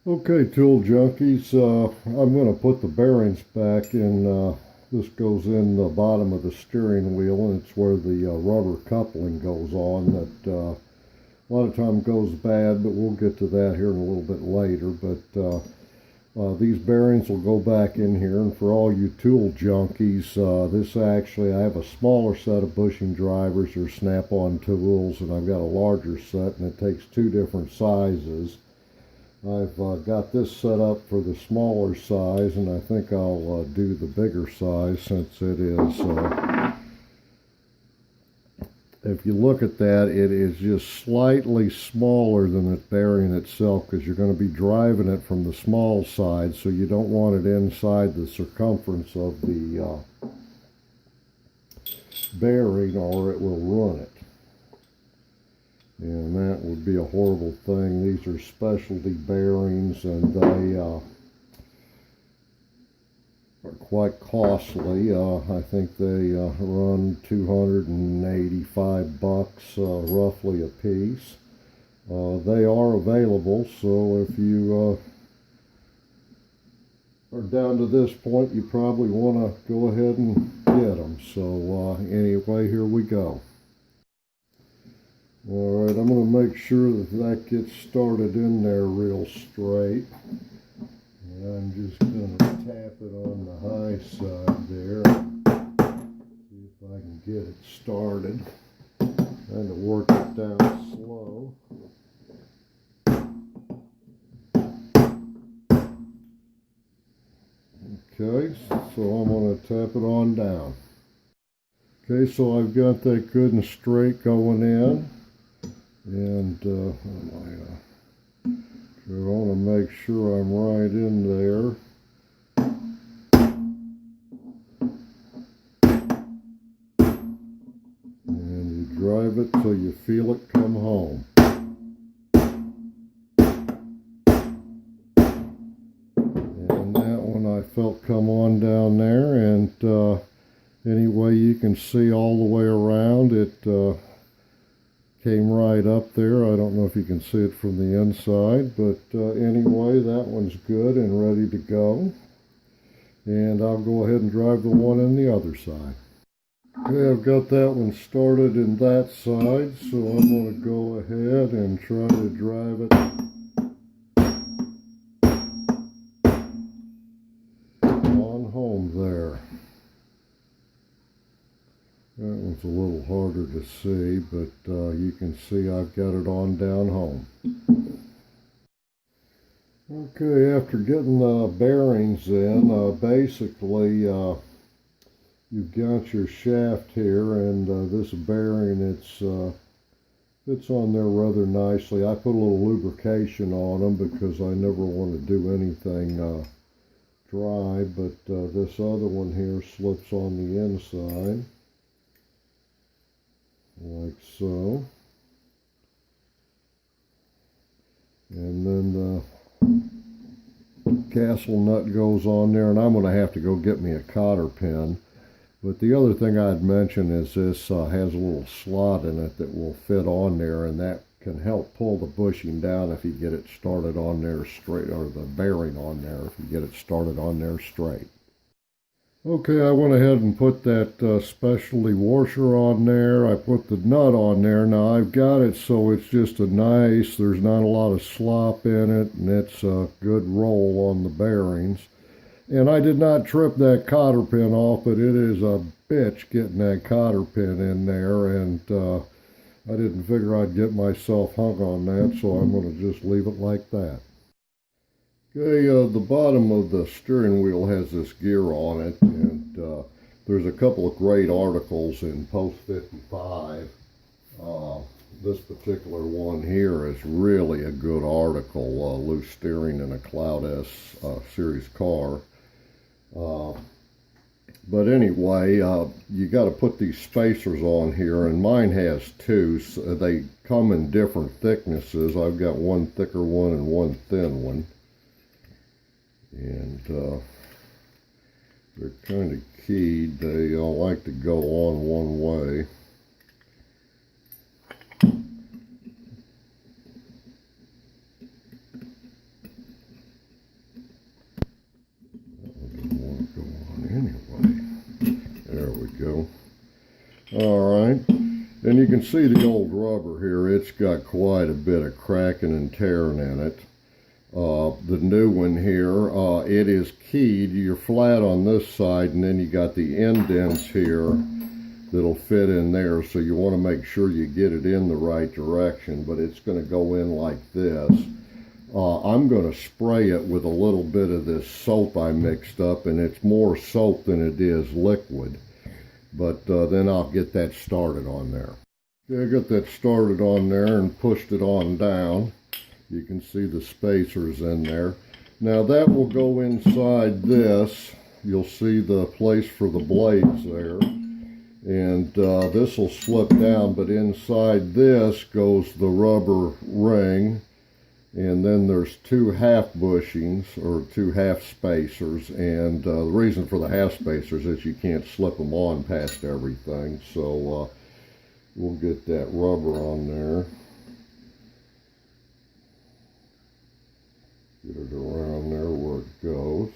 Okay, tool junkies, I'm going to put the bearings back in. This goes in the bottom of the steering wheel, and it's where the rubber coupling goes on. That a lot of time goes bad, but we'll get to that here in a little bit later. But these bearings will go back in here, and for all you tool junkies, this actually, I have a smaller set of bushing drivers or snap-on tools, and I've got a larger set, and it takes two different sizes. I've got this set up for the smaller size, and I think I'll do the bigger size since it is, if you look at that, it is just slightly smaller than the bearing itself because you're going to be driving it from the small side, so you don't want it inside the circumference of the bearing or it will ruin it. And that would be a horrible thing. These are specialty bearings, and they are quite costly. I think they run $285 roughly a piece. They are available, so if you are down to this point, you probably want to go ahead and get them. So anyway, here we go. All right, I'm going to make sure that that gets started in there real straight. And I'm just going to tap it on the high side there. See if I can get it started. Trying to work it down slow. Okay, so I'm going to tap it on down. Okay, so I've got that good and straight going in. And I want to make sure I'm right in there. And you drive it till you feel it come home. And that one I felt come on down there, and anyway, you can see all the way around it. Came right up there. I don't know if you can see it from the inside, but anyway, that one's good and ready to go. And I'll go ahead and drive the one on the other side. Okay, I've got that one started in that side, so I'm going to go ahead and try to drive it on home there. That one's a little harder to see, but you can see I've got it on down home. Okay, after getting the bearings in, basically you've got your shaft here, and this bearing, fits on there rather nicely. I put a little lubrication on them because I never want to do anything dry, but this other one here slips on the inside. Like so. And then the castle nut goes on there, and I'm going to have to go get me a cotter pin. But the other thing I'd mention is this has a little slot in it that will fit on there, and that can help pull the bushing down if you get it started on there straight, or the bearing on there if you get it started on there straight. Okay, I went ahead and put that specialty washer on there. I put the nut on there. Now I've got it so it's just a nice, there's not a lot of slop in it, and it's a good roll on the bearings. And I did not trip that cotter pin off, but it is a bitch getting that cotter pin in there, and I didn't figure I'd get myself hung on that, so I'm going to just leave it like that. Okay, the bottom of the steering wheel has this gear on it, and there's a couple of great articles in Post 55. This particular one here is really a good article, loose steering in a Cloud S series car. But anyway, you got to put these spacers on here, and mine has two. So they come in different thicknesses. I've got one thicker one and one thin one. And they're kind of keyed. They all like to go on one way. Alright, and you can see the old rubber here. It's got quite a bit of cracking and tearing in it. The new one here, it is keyed. You're flat on this side, and then you got the indents here that'll fit in there, so you want to make sure you get it in the right direction, but it's going to go in like this. I'm going to spray it with a little bit of this soap I mixed up, and it's more soap than it is liquid, but then I'll get that started on there. Okay, I got that started on there and pushed it on down. You can see the spacers in there. Now that will go inside this. You'll see the place for the blades there. And this will slip down, but inside this goes the rubber ring, and then there's two half bushings or two half spacers, and the reason for the half spacers is you can't slip them on past everything. So we'll get that rubber on there, get it around there where it goes.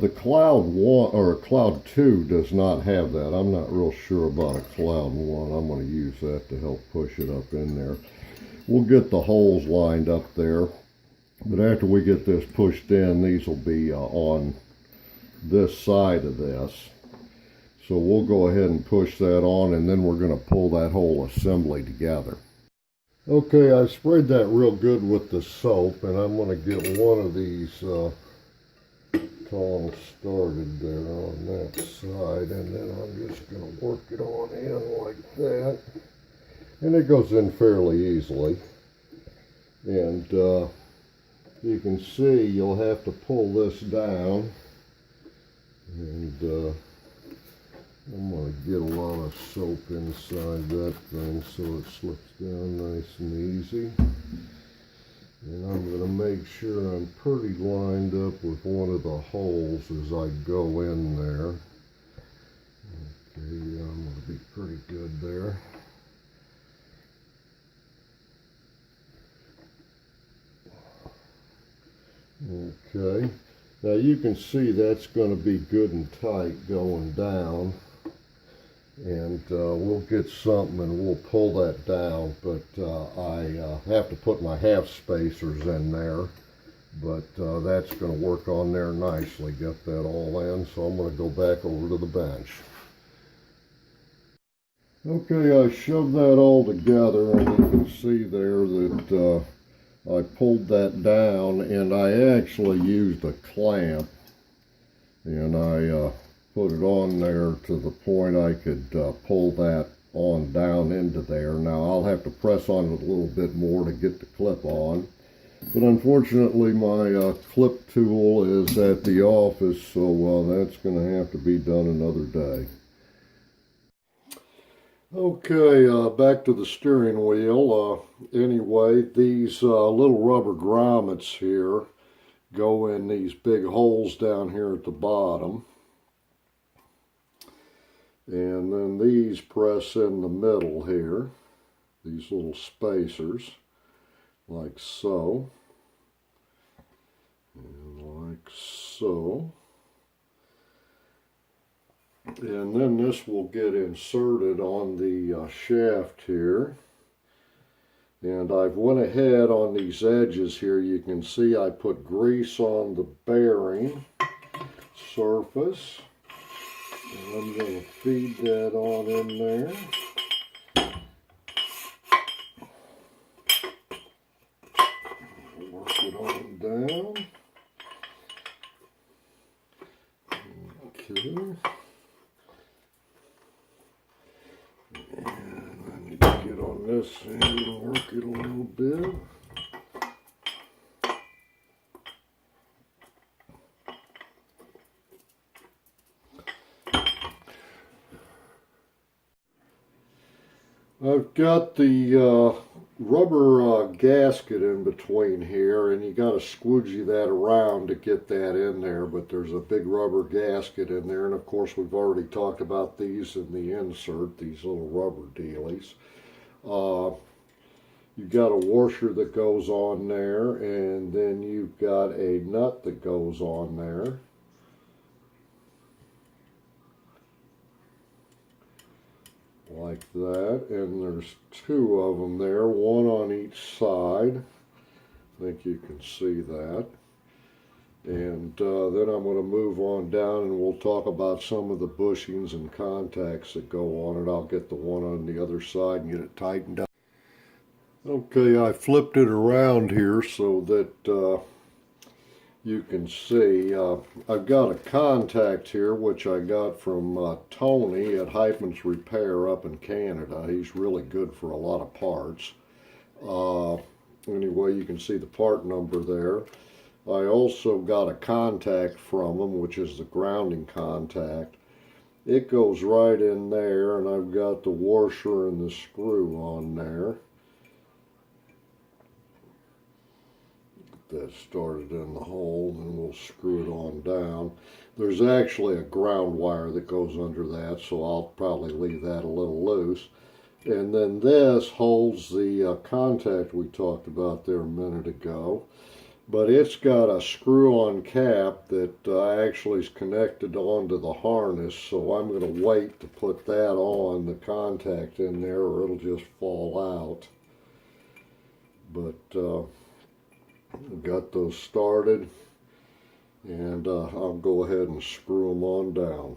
The Cloud 1 or Cloud 2 does not have that. I'm not real sure about a Cloud 1. I'm going to use that to help push it up in there. We'll get the holes lined up there, but after we get this pushed in, these will be on this side of this. So we'll go ahead and push that on, and then we're going to pull that whole assembly together. Okay, I sprayed that real good with the soap, and I'm going to get one of these tongs started there on that side, and then I'm just going to work it on in like that, and it goes in fairly easily. And you can see you'll have to pull this down, and I'm going to get a lot of soap inside that thing so it slips down nice and easy. And I'm going to make sure I'm pretty lined up with one of the holes as I go in there. Okay, yeah, I'm going to be pretty good there. Okay, now you can see that's going to be good and tight going down. And we'll get something and we'll pull that down, but I have to put my half spacers in there, but that's going to work on there nicely, get that all in. So I'm going to go back over to the bench. Okay, I shoved that all together, and you can see there that I pulled that down, and I actually used a clamp, and I put it on there to the point I could pull that on down into there. Now I'll have to press on it a little bit more to get the clip on, but unfortunately my clip tool is at the office, so that's going to have to be done another day. Okay, back to the steering wheel. Anyway, these little rubber grommets here go in these big holes down here at the bottom. And then these press in the middle here, these little spacers, like so, and like so. And then this will get inserted on the shaft here. And I've went ahead on these edges here. You can see I put grease on the bearing surface. And I'm going to feed that on in there. Work it on down. Okay. And I need to get on this end and work it a little bit. I've got the rubber gasket in between here, and you got to squoogey that around to get that in there, but there's a big rubber gasket in there, and of course we've already talked about these in the insert, these little rubber dealies. You've got a washer that goes on there, and then you've got a nut that goes on there. like that, and there's two of them there, one on each side. I think you can see that. And then I'm going to move on down and we'll talk about some of the bushings and contacts that go on it. I'll get the one on the other side and get it tightened up. Okay, I flipped it around here so that you can see. I've got a contact here which I got from Tony at Hypman's Repair up in Canada. He's really good for a lot of parts. Anyway, you can see the part number there. I also got a contact from him, which is the grounding contact. It goes right in there, and I've got the washer and the screw on there. Get that started in the hole, and we'll screw it on down. There's actually a ground wire that goes under that, so I'll probably leave that a little loose. And then this holds the contact we talked about there a minute ago. But it's got a screw-on cap that actually is connected onto the harness, so I'm going to wait to put that on, the contact in there, or it'll just fall out. But got those started, and I'll go ahead and screw them on down.